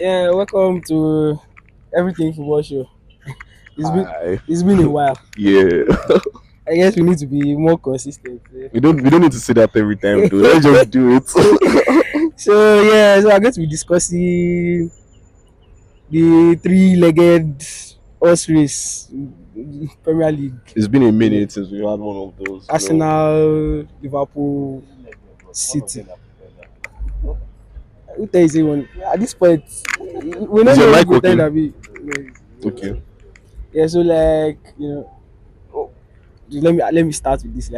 Yeah, welcome to Everything Football Show. It's been Hi. it's been a while. Yeah. I guess we need to be more consistent. We don't need to say that every time though. Let's just do it. So I'm going to be discussing the three-legged horse race in Premier League. It's been a You know, minute since we had one of those. Arsenal, Liverpool, City. Who tells you one? At this point, we Is don't your know who mic go tell working? that we. Okay. Yeah, so oh, let me start with this.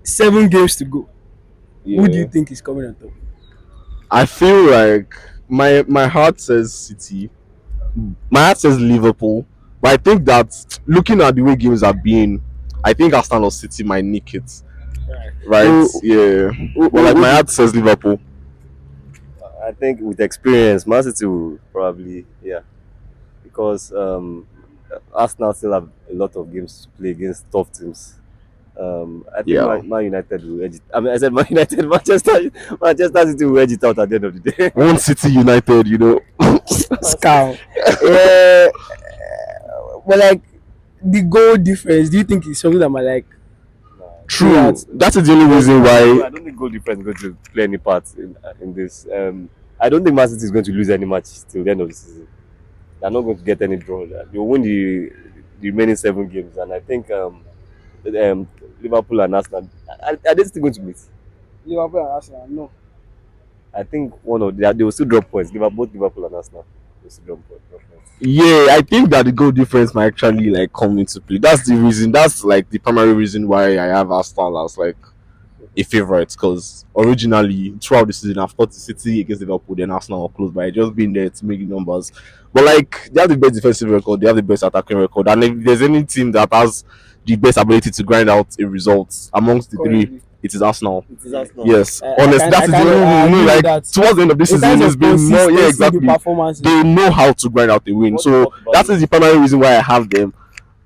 7 games to go. Who do you Yeah. think is coming on top? I feel like my heart says City. My heart says Liverpool. But I think that looking at the way games are being, I think Arsenal or City might nick it. Right? Who, Yeah. who, But like who my do heart says Liverpool. I think with experience, Man City will probably, because Arsenal still have a lot of games to play against tough teams. I think Yeah. Man United will edge it. I mean, I said Man United, Manchester City will edge it out at the end of the day. One City United. Scam. Yeah, but the goal difference, do you think is something that might True. Yeah. That is the only reason why. I don't think goal difference is going to play any part in this. I don't think Man City is going to lose any match till the end of the season. They're not going to get any draw. They'll win the remaining 7 games, and I think Liverpool and Arsenal are they still going to meet? Liverpool and Arsenal? No. I think they will still drop points. Both Liverpool and Arsenal will still drop points. Yeah, I think that the goal difference might actually like come into play. That's the reason. That's like the primary reason why I have Arsenal as like a favorite. Because originally throughout the season, I've thought the City against Liverpool, then Arsenal were close by just being there to make the numbers. But like they have the best defensive record, they have the best attacking record, and if there's any team that has the best ability to grind out a result amongst the three, Currently. it is Arsenal. It is Arsenal. Yes, I honestly, can- that I is the can- only I reason. agree with Like that. towards the end of this In season, terms it's of been more. Yeah, consistency, exactly. the performances. They know how to grind out a win. What So to talk about that is the primary reason why I have them.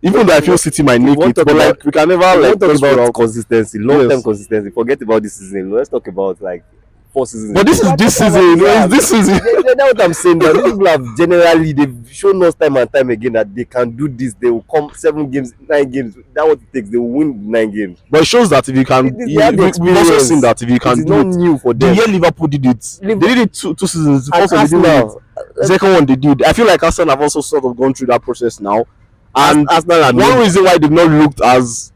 Even though I feel City might If nick you want it, to but talk like we can never like talk just put about out. consistency, long-term Yes. consistency. Forget about this season. Let's talk about like 4 seasons. But this is this season. It's this season. That's what I'm saying. That these people have generally they've shown us time and time again that they can do this. They will come 7 games, 9 games. That's what it takes. They will win 9 games. But it shows that if you can, They have the we've also experience. seen that if you It can is do not it. new for The them. year Liverpool did it, they did it two seasons. The And first one they didn't do Arsenal, it. The second one they did. I feel like Arsenal have also sort of gone through that process now. And Arsenal are one reason why they've not looked as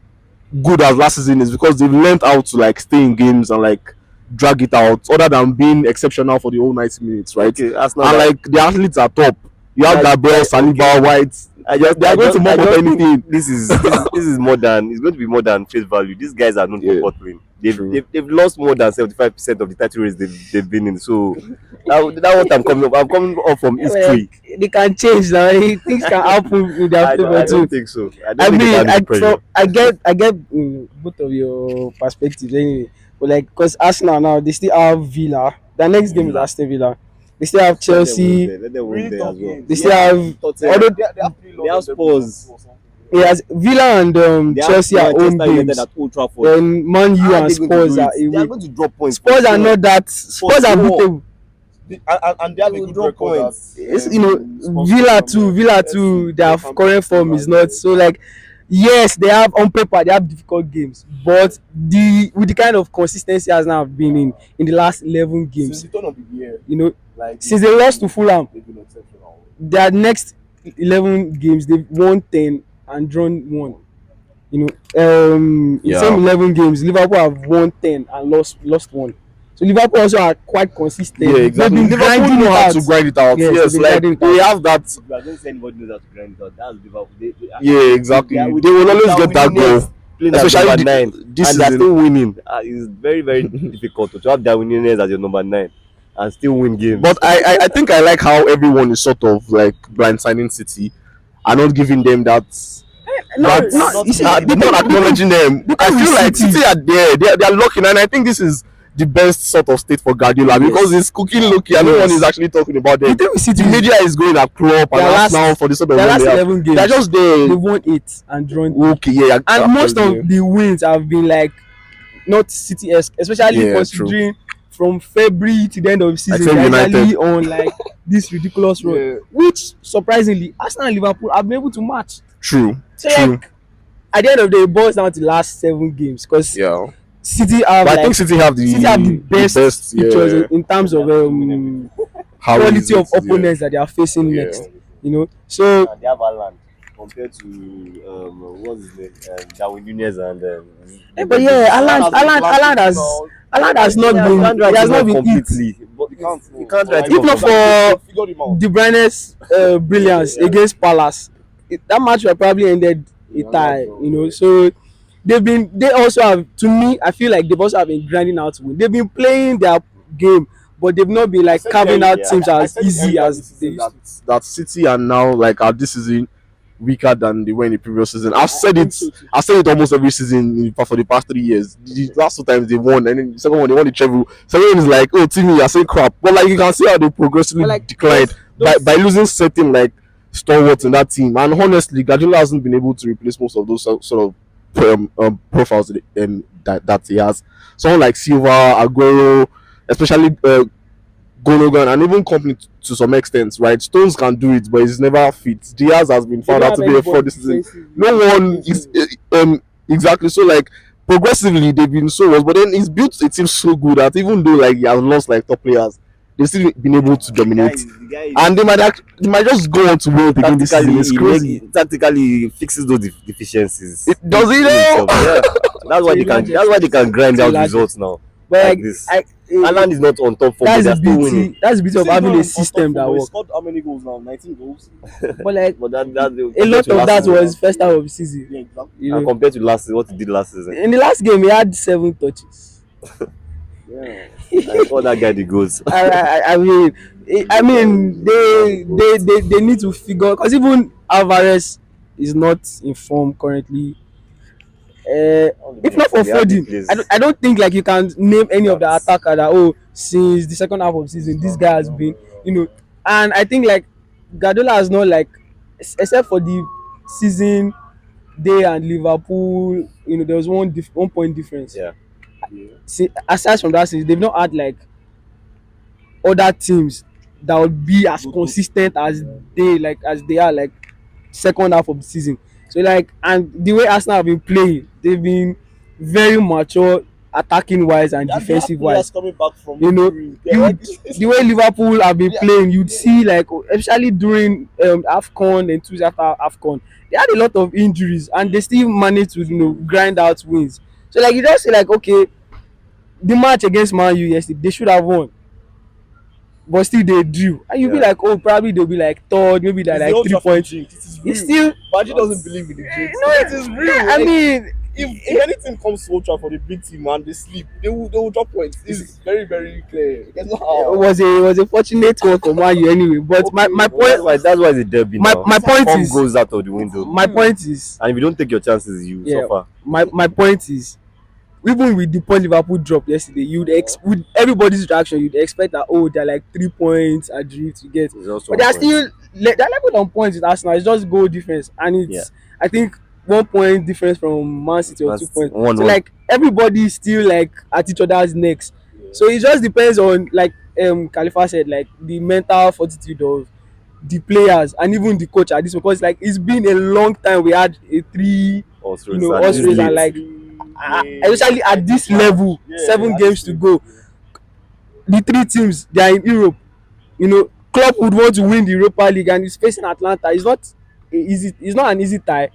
good as last season is because they've learned how to like stay in games and like drag it out, other than being exceptional for the whole 90 minutes, right? Okay, Arsenal. And like the athletes are top. You have Gabriel, Saliba, White. They are going to mop up anything. This is more than it's going to be more than face value. These guys are known for bottling. They've lost more than 75% of the title race they've been in. So that's what I'm coming up. I'm coming up from history. They can change now. Things can happen in their I favor too. don't think so. I don't think they mean, can do pressure. I get both of your perspectives anyway. But because Arsenal now they still have Villa. The next game is Aston Villa. They still have Chelsea. Let them win there as well. They still have although They have Spurs. yes, Villa and They have Chelsea are own Manchester United games. at Old Trafford. Then Man U How are and they going to Spurs do are it? They are away. going to drop points. Spurs are not that. Spurs are sure. beatable. And they have a good Drop record. points. It's, Villa too. Their current form is not so yes, they have on paper they have difficult games, but with the kind of consistency has now been in the last 11 Since games, the turn of the year, since they lost to Fulham, they've been exceptional. their next 11 games they've won 10 and drawn 1. In same 11 games, Liverpool have won 10 and lost 1. So Liverpool also are quite consistent. Yeah, exactly. They've been Liverpool grinding know it how out. to grind it out. Yes, Yes, they've been like grinding it they out. have that. If you are going to say anybody knows how to grind it out, that's Liverpool. Yeah, exactly. They will always get that goal. Playing Especially as number 9, this and they're season. still winning. It's very, very difficult to have their winningness as your number 9 and still win games. But I think I like how everyone is sort of like blind signing City and not giving them that. Not acknowledging them. I feel like City are there. They are lucky, and I think this is the best sort of state for Guardiola because it's cooking lucky and no one is actually talking about them. The media is going at Klopp and Arsenal for the sort of their run last they have. 11 games They're just there. they won 8 and drawn 3. Okay, yeah, And most absolutely. of the wins have been like not City-esque, especially Yeah, considering from February to the end of the season, Except they're United. usually on like this ridiculous run, Yeah. which surprisingly Arsenal and Liverpool have been able to match. True. So True. like at the end of the day, it boils down to the last 7 games because Yeah. City have But I like think City have the best pictures yeah, in terms of how is quality of it? opponents that they are facing Yeah. next. You know, so And they have Haaland compared to what's his name, Darwin Nunez and but yeah, Alan has not yeah, been you can't write he has him not off been hit. completely. But you can't write If him not off completely. for Figured him out. De Bruyne's brilliance against Palace, that match would probably ended a tie. You know, so they also have, to me, I feel like they've also have been grinding out to win. They've been playing their game, but they've not been like said it carving earlier, out yeah. teams I as said it easy earlier as this they season used to. That City are now like this season weaker than they were in the previous season. I've said think it. so too. I've said it almost every season for the past 3 years. The last 2 times they won, and then the second one they won the treble. Second one is like, oh, Timmy, you're saying crap. But like you can see how they progressively But, like, declined by losing certain like stalwarts in that team. And honestly, Guardiola hasn't been able to replace most of those sort of profiles that he has. Someone like Silva, Aguero, especially Gonogan, and even company to some extent, right? Stones can do it, but he's never fit. Diaz has been They found don't out to have be a fraud anybody this season. defensively. No one is exactly so like progressively they've been so worse, but then he's built a team so good that even though like he has lost like top players, they've still been able to dominate. And they might just go on to win it again this season. It's crazy. Tactically he fixes those deficiencies. It does it in though? himself. Yeah, that's why they can grind To a out large results now. But Like like, this. I, Haaland is not on top form, but that's they're the still winning. beauty. That's the beauty of City's having not a on system top that form, but he works. scored how many goals now? 19 goals. But like But that a lot of that was first half of the season. Yeah, exactly. You and know, compared to last season, what he did last season. in the last game he had 7 touches. Yeah. I call that guy the goals. I mean, they need to figure, because even Alvarez is not in form currently. If not for They have the Foden, players. I don't think like you can name any of the That's- attacker that, oh, since the second half of the season this guy has been, you know. And I think like Guardiola has not like, except for the season they and Liverpool, you know, there was 1 point difference. Yeah. See, aside from that season, they've not had like other teams that would be as consistent as they are like second half of the season. So like, and the way Arsenal have been playing, they've been very mature attacking wise and defensive wise. Coming back from You know, injury. Yeah, like, the way Liverpool have been playing, you'd see like, especially during AFCON and 2 after AFCON, they had a lot of injuries and they still managed to, you know, grind out wins. So like, you just say like, okay, the match against Man U yesterday, they should have won, but still they drew, and you'll be like, oh, probably they'll be like third, maybe they're it's the like Old 3 Trafford points. jinx. It is real. It's still, Baji doesn't believe in the jinx. no, It is real. I mean, if anything comes to Old Trafford, a big team and they sleep, they will drop points. It's very, very clear. That's not how. it was a fortunate one for Man U anyway. But my That's point, why it's a derby my now. my point Form is, goes out of the window. my point is, And if you don't take your chances, you Yeah. suffer. my point is, even with the point Liverpool dropped yesterday, with everybody's reaction, you'd expect that, oh, they're like 3 points adrift to get, It's just but they are 1 point. still they're level on points with Arsenal. It's just goal difference, and it's I think 1 point difference from Man City, or Man 2 City, points. 1-1. So like everybody is still like at each other's necks. So it just depends on, like Khalifa said, like the mental fortitude of the players and even the coach at this, because like it's been a long time we had a 3, Horse you race know, and horse this race, late. and like especially at this level, 7 games to go, the 3 teams they are in Europe. You know, Klopp would want to win the Europa League and he's facing Atlanta. It's not an easy tie,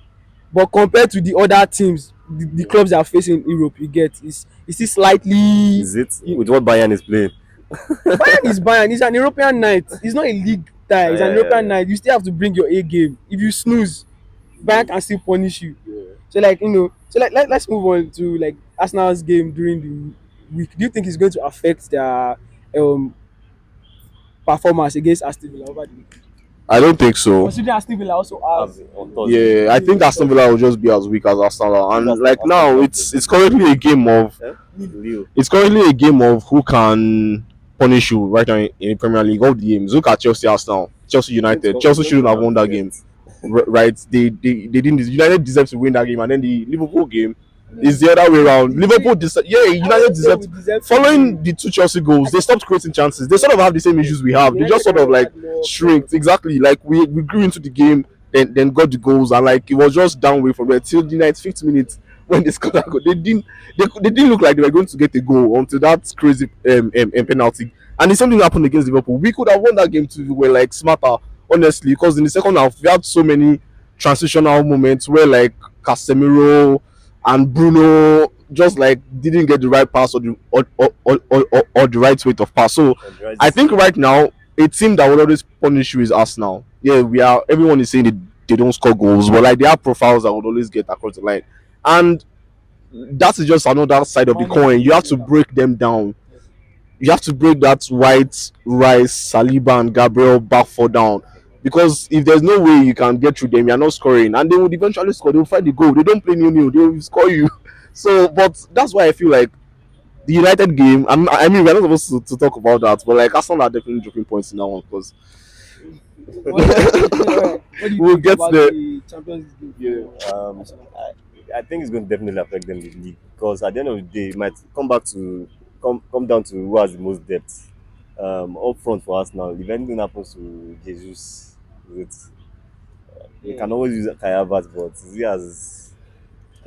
but compared to the other teams, the clubs that are facing in Europe, you get, it's still slightly. Is it? With what Bayern is playing. Bayern is Bayern. It's an European night. It's not a league tie. It's an European night. You still have to bring your A game. If you snooze, Bayern can still punish you. So like, you know, so like let's move on to like Arsenal's game during the week. Do you think it's going to affect their performance against Aston Villa over the week? I don't think so. Considering Aston Villa also has On Thursday. Yeah, I think Aston Villa will just be as weak as Arsenal, and That's like Aston now Villa. it's currently a game of Lille. it's currently a game of who can punish you right now in the Premier League. All the games. Look at Chelsea, Arsenal, Chelsea United. Chelsea shouldn't have won that game, right? They didn't. United deserve to win that game, and then the Liverpool game, It's the other way around. Liverpool, yeah, I United won't say deserved. we deserve to Following win. the two Chelsea goals, they stopped creating chances. They sort of have the same issues we have. They just United sort kind of of like had more shrinked. chaos. Exactly. Like we grew into the game, then got the goals, and like it was just downway from there till the 95th minute when they scored that goal. They didn't look like they were going to get a goal until that crazy penalty. And the same thing happened against Liverpool. We could have won that game too. We were like smarter, honestly, because in the second half we had so many transitional moments where like Casemiro and Bruno just like didn't get the right pass or the right weight of pass. So And right I think decision. right now a team that will always punish you is Arsenal. Yeah, we are. Everyone is saying they don't score goals, but like they have profiles that would always get across the line, and that is just another side of the Man coin. You have to U. break them down. You have to break that White, Rice, Saliba, and Gabriel back four down. Because if there's no way you can get through them, you're not scoring, and they would eventually score. They will find the goal. They don't play nil-nil. They will score you. So, but that's why I feel like the United game. I mean, we're not supposed to talk about that, but like Arsenal are definitely dropping points in that one because What do you we'll think get about there. the Champions League Yeah. game Arsenal? I think it's going to definitely affect them in the league because at the end of the day, it might come down to who has the most depth. Up front for us now, if anything happens to Jesus, we Yeah. can always use Kai Havertz, but he has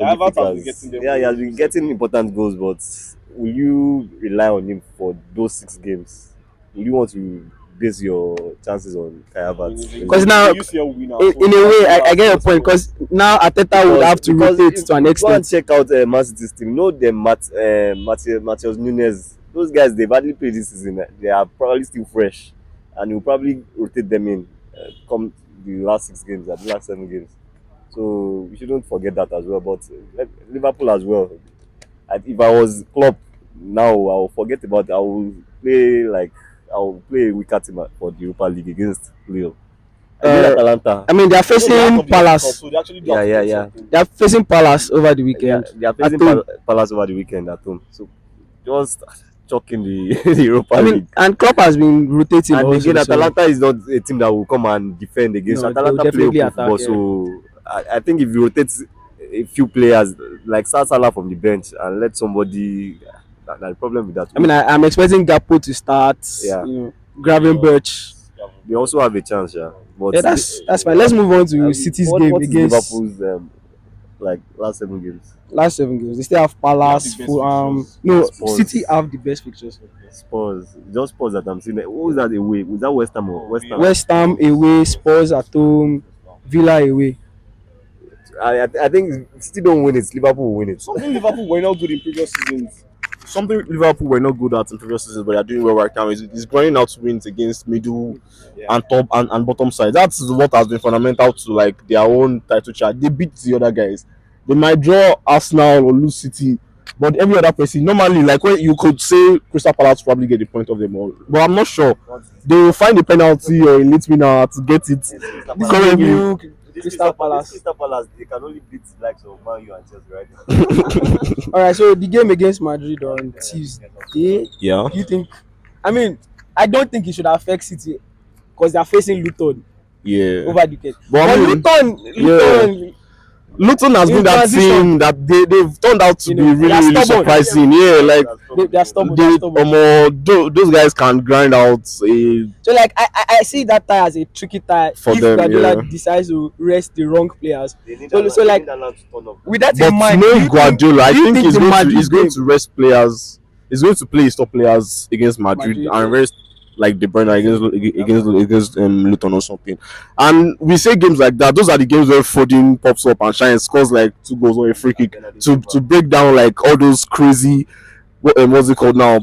Havertz prolific has been as getting them yeah, he has goals been getting recently. important goals. But will you rely on him for those 6 games? Will you want to base your chances on Kai I mean, Havertz? Because he's a now, UCL winner, so in he a has way, to I have get your first point. goal. Because now Ateta would because have to rotate if to an you go and extent. check out Man City's team, you know them Matheus Nunes, those guys they've hardly played this season. They are probably still fresh, and you'll probably rotate them in come the last 6 games, the last 7 games. So we shouldn't forget that as well. But Liverpool as well. If I was Klopp now, I will forget about it. I will play like I will play a weaker team for the Europa League against Lille. Against Uh, Atalanta. I mean, they are No, they are out facing of the FA Cup, Palace. so they actually do Yeah, have to yeah, get yeah. something. They are facing Palace over the Yeah, weekend they are at facing home. Palace over the weekend at home. So just chalking the Europa I mean, League. and Klopp has been rotating And also. again, So Atalanta is not a team that will come and defend against. no, they will Atalanta play definitely open attack. football, Yeah. so I think if you rotate a few players like Salah from the bench and let somebody, the problem with that. I mean, I'm expecting Gakpo to start. Yeah, You know, grabbing Birch. they also have a chance, yeah. But Yeah, that's fine. Let's move on to City's game what is against Liverpool's like last 7 games? last 7 games. They still have They have the Palace, best Fulham. fixtures. No, City Spurs. have the best pictures. Spurs, just Spurs that I'm seeing. What was that away? Was that West Ham or Oh, West Ham? West Ham away, Spurs at home, Villa away. I think still don't win it. Liverpool will win it. Something Liverpool were not good in previous seasons. Something Liverpool were not good at in previous seasons, but they're doing well right now. Is grinding out wins against middle Yeah. and top and bottom side. That's what has been fundamental to like their own title chart. They beat the other guys. They might draw Arsenal or lose City, but every other person normally, like when you could say Crystal Palace probably get the point of them all, but I'm not sure. They will find a penalty or a late winner to get it. This is a Currently, new Crystal Palace. Crystal Palace, they can only beat the likes of Man U and Chelsea right now. All right, so the game against Madrid on Tuesday. yeah, You think? I mean, I don't think it should affect City because they are facing Luton yeah. over the weekend. But I But mean, Luton, Luton has In been that transition. team that they've turned out to You be know, really, they are really stubborn. surprising. Yeah, like they are stubborn. They they are stubborn. those guys can grind out a So like I see that tie as a tricky tie For if them, Guardiola yeah. decides to rest the wrong players. They need So like Haaland to turn up. with that But in mind, knowing Guardiola, I do you think he's the going to Madrid he's going game- to rest players. He's going to play his top players against Madrid, Madrid, and yeah. rest like De Bruyne against Luton or something. And we say games like that. Those are the games where Foden pops up and shines, scores like 2 goals or a free kick to break down like all those crazy what's it called now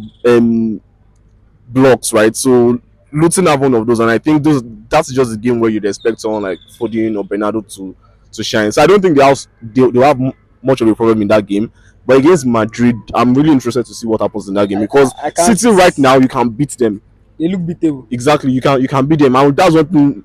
blocks, right? So Luton have one of those, and I think that's just the game where you'd expect someone like Foden or Bernardo to shine. So I don't think they'll have much of a problem in that game. But against Madrid, I'm really interested to see what happens in that game because I can't- City right now you can beat them. They look beatable. Exactly, you can beat them, and that's one thing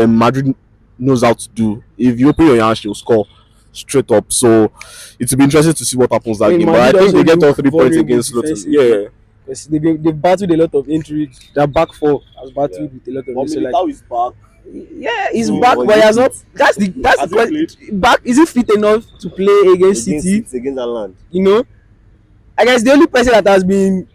Madrid knows how to do. If you open your hands, you'll score straight up. So it will be interesting to see what happens that I mean, game. But I Madrid think they also get all look 3 points vulnerable against Luton. defensively. Yeah. Because they've battled a lot of injuries. Their back four has battled with a lot of But injuries. So like, Militao is back. Yeah, he's So, back, was but he it has not. fit? That's the Has he played question. Back, is he fit enough to play against against City? City, against Haaland? You know, I guess the only person that has been,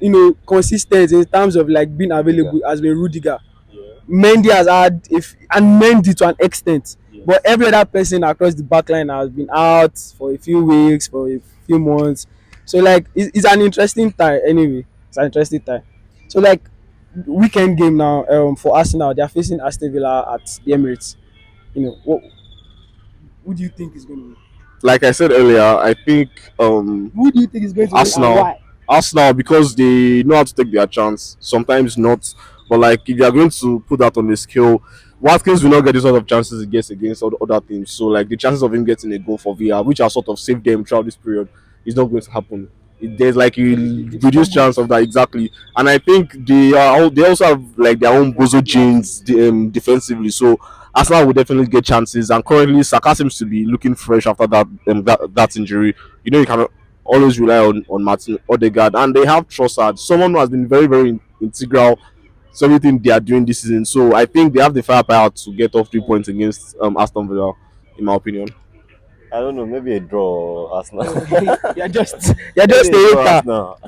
consistent in terms of like being Rudiger. available has been Rudiger. Yeah. Mendy has had if and Mendy to an extent, Yes. but every other person across the back line has been out for a few weeks, for a few months. So like it's an interesting tie anyway. It's an interesting tie. So like weekend game now for Arsenal, they are facing Aston Villa at the Emirates. Who do you think is going to win? Like I said earlier, I think Who do you think is going to win and Arsenal, why? Arsenal, because they know how to take their chance. Sometimes not, but like if you are going to put that on the scale, Watkins will not get this sort of chances he gets against other teams. So like the chances of him getting a goal for VR, which are sort of saved them throughout this period, is not going to happen. There's like a It's reduced fumble. chance of that exactly, and I think they also have like their own bozo genes defensively. So Arsenal will definitely get chances, and currently Saka seems to be looking fresh after that injury. You know, you can always rely on Martin Odegaard, and they have Trossard, someone who has been very, very integral to everything they are doing this season. So I think they have the firepower to get off 3 points against Aston Villa, in my opinion. I don't know, maybe a draw Arsenal. You're just Maybe a a draw hater. Arsenal.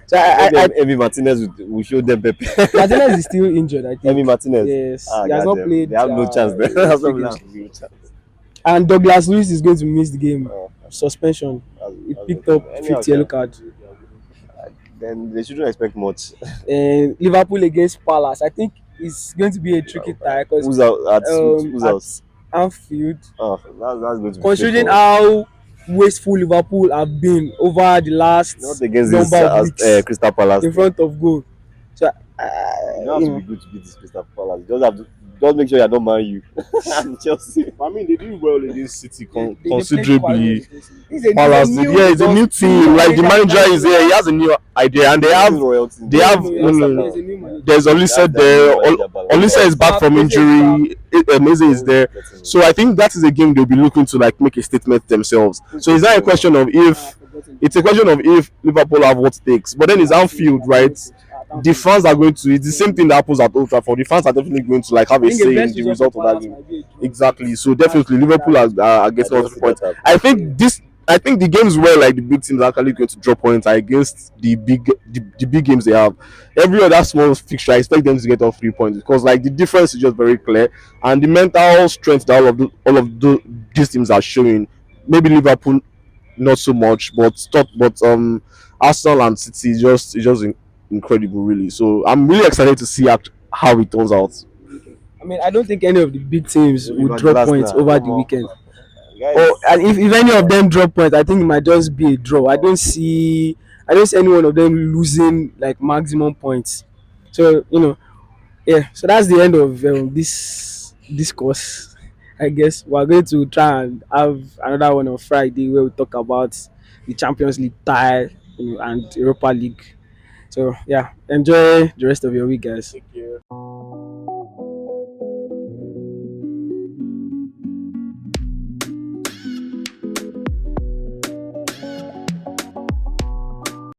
So Maybe Emi Martinez will show them Pepe. Martinez is still injured, I Emi think. Martinez. Yes, Ah, he has God not damn. played They have no chance there. a few Aston Villa games. have no chance. And Douglas Luiz is going to miss the game. Oh, Suspension. He that's picked up okay. Anyhow, 50 yellow card. then they shouldn't expect much. And Liverpool against Palace. I think it's going to be a tricky tie because Who's out at who's at out? Anfield, Oh, that's going to be considering straightforward. how wasteful Liverpool have been over the Not last against number this of weeks Crystal Palace in team. front of goal. So, You don't have you to be know, good to beat this Crystal Palace. You just have to just make sure you don't mind you. And Chelsea. I mean, they did well against City they played quite well considerably. against him. It's a Palace, new, yeah, it's a new team. Like the manager is here, he has a new idea, and they This is have royalty. they No, have no, no, yes, no, there's no. a new manager. There's Olise That's the there. new manager balance. Olise is back from Eze is back. injury. Meze is there. So I think that is a game they'll be looking to like make a statement themselves. So it's not a question of if, it's a question of if Liverpool have what it takes. But then it's Anfield, right? The fans are going to. It's the same thing that happens at Old Trafford. The fans are definitely going to like have I a think a say in best the result result for of that Palace game. might be a draw. Exactly. So definitely Liverpool are I getting all don't the see points. that happening. I think this. I think the games where like the big teams are actually going to drop points are against the big games they have. Every other small fixture, I expect them to get off 3 points because like the difference is just very clear, and the mental strength that these teams are showing. Maybe Liverpool not so much, but Arsenal and City is just incredible, really. So I'm really excited to see how it turns out. I mean, I don't think any of the big teams would Oliver drop points Glasner, over come the on. weekend. Guys, Or and if any of them drop points, I think it might just be a draw. I don't see any one of them losing like maximum points. So yeah. So that's the end of this discourse. I guess we're going to try and have another one on Friday where we talk about the Champions League tie, and Europa League. So yeah, enjoy the rest of your week, guys. Take care.